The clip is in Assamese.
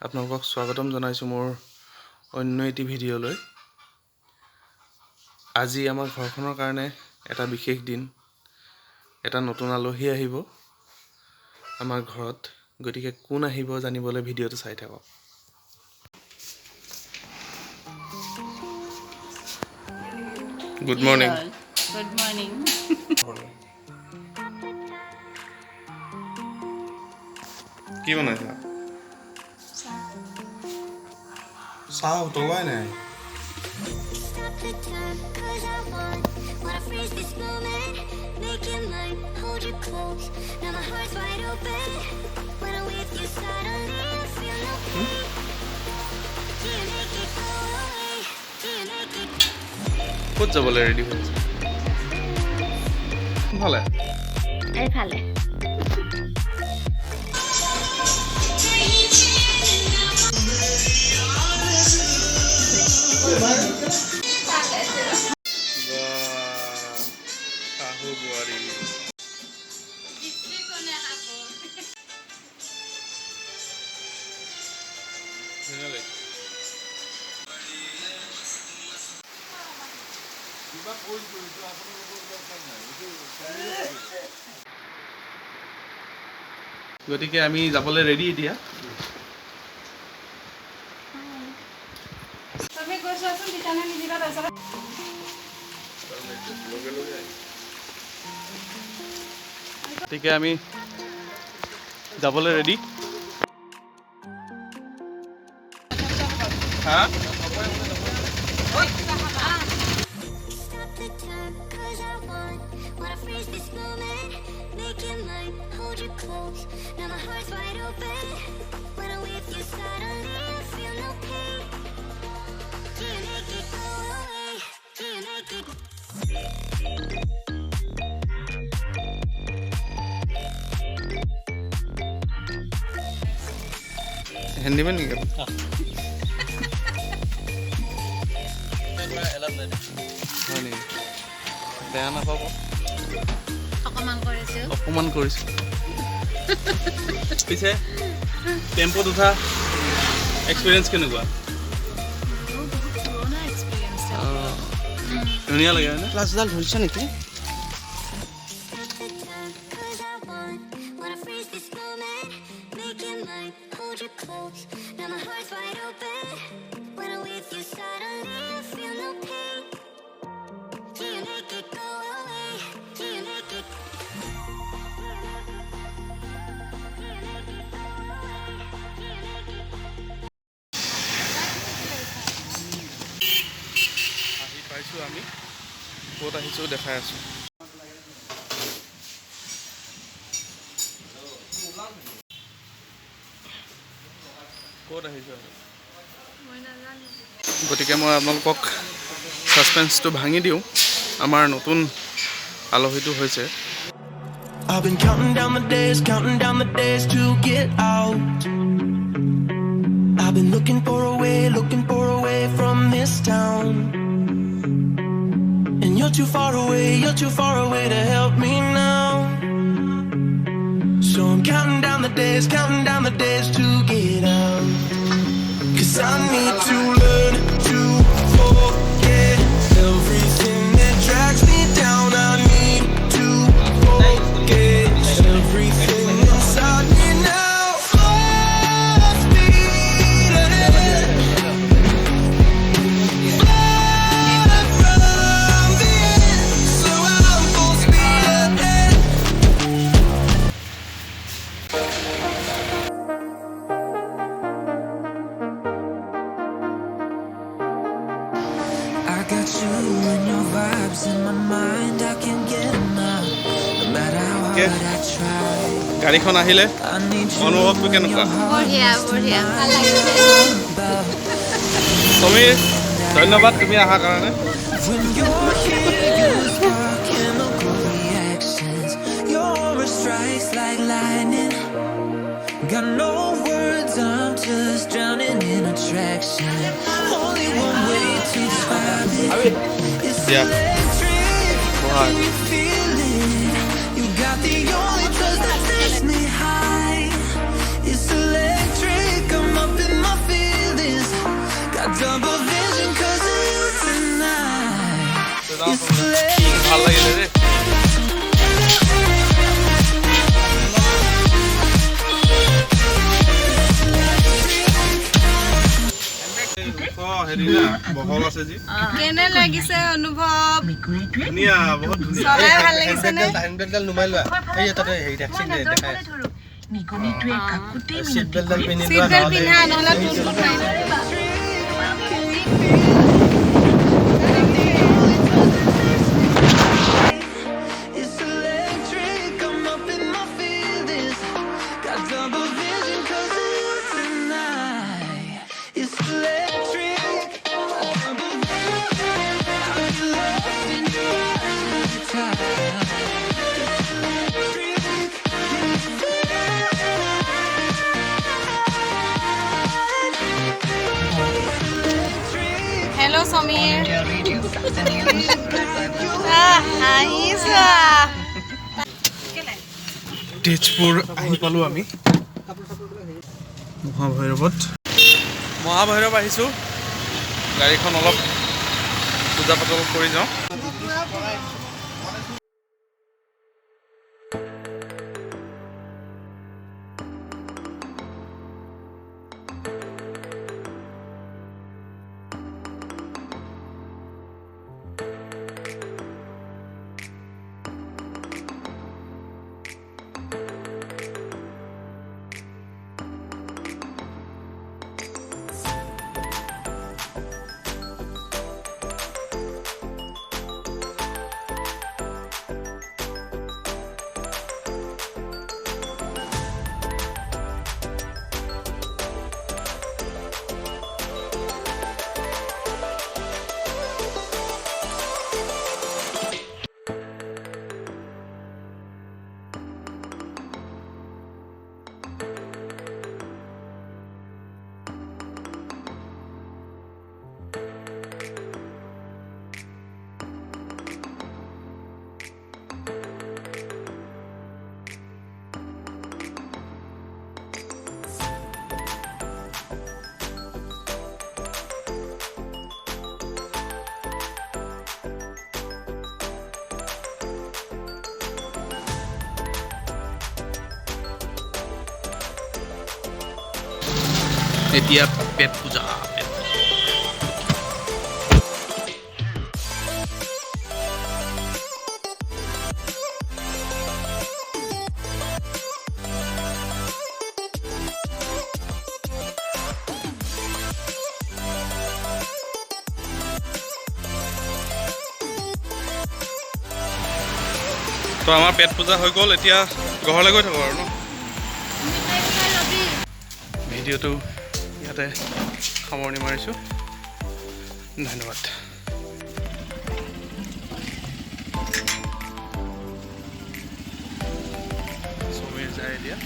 আপোনালোকক স্বাগতম জনাইছোঁ মোৰ অন্য এটি ভিডিঅ'লৈ। আজি আমাৰ ঘৰখনৰ কাৰণে এটা বিশেষ দিন, এটা নতুন আলহী আহিব আমাৰ ঘৰত। গতিকে কোন আহিব জানিবলৈ ভিডিঅ'টো চাই থাকক। Good morning. Good morning. কি বনাইছা? চাহ উতলাই নাই। ক'ত যাবলৈ ৰেডি হৈছে? ভালে এইফালে শাহু বোৱাৰী গতিকে আমি যাবলৈ ৰেডি এতিয়া। গতিকে আমি যাবলৈ ৰেডি। হা? হেণ্ডিমেন নেকি? হয় নেকি? বেয়া নাপাব। অপমান কৰিছোঁ। পিছে টেম্পোত উঠা এক্সপিৰিয়েঞ্চ কেনেকুৱা? ধুনীয়া লাগে হয়নে? ক্লাছডাল ধৰিছে নেকি? আমি ক'ত আহিছোঁ দেখাই আছোঁ। ক'ত আহিছোঁ গতিকে মই আপোনালোকক ছাছপেন্সটো ভাঙি দিওঁ। আমাৰ নতুন আলহীটো হৈছে। I've been counting down the days to get out. I've been looking for a way from this town. And you're too far away to help me now. So I'm counting down the days to get out. 'Cause I need to learn to forget everything that drags me down. I need to forget everything inside me now. Full speed ahead. I got you and your vibes in my mind. I can't get enough. No matter how hard I try. গাড়ীখন আহিলে অনুভৱটো কেনেকুৱা? বঢ়িয়া বঢ়িয়া ভাল লাগিছে। সমীৰ, ধন্যবাদ তুমি অহাৰ কাৰণে। When you're here, you spark chemical reactions. Your aura strikes like lightning. Got no words, I'm just drowning in attraction. Only one way to describe it. It's electric. Can you feel it? You got the only touch that takes me high. It's electric. I'm up in হেৰি না বহল আছে যি কেনে লাগিছে অনুভৱ ধুনীয়া বহুত ধুনীয়া চলাই ভাল লাগিছে নে হেণ্ডবেলডাল নুমাই লোৱা এই তাতে হেৰি দেখাইছে দেখাই চিট বেল্টডাল পিন্ধি চিট লোৱা বেল্ট পিন্ধা নহ'লে টুনটুন মাৰিব It's electric, I'm up in my feelings. Got double vision 'cause of you tonight. It's electric, double vision. I get lost in your eyes every time. It's electric, hello' Samir আহিছা তেজপুৰ আহি পালোঁ আমি মহাভৈৰৱ আহিছোঁ গাড়ীখন অলপ পূজা পাতল কৰি যাওঁ এতিয়া পেট পূজা তো আমাৰ পেট পূজা হৈ গ'ল এতিয়া ঘৰলৈ গৈ থাকোঁ আৰু ন ভিডিঅ'টো ইয়াতে সামৰণি মাৰিছোঁ ধন্যবাদ সমীৰ যায় এতিয়া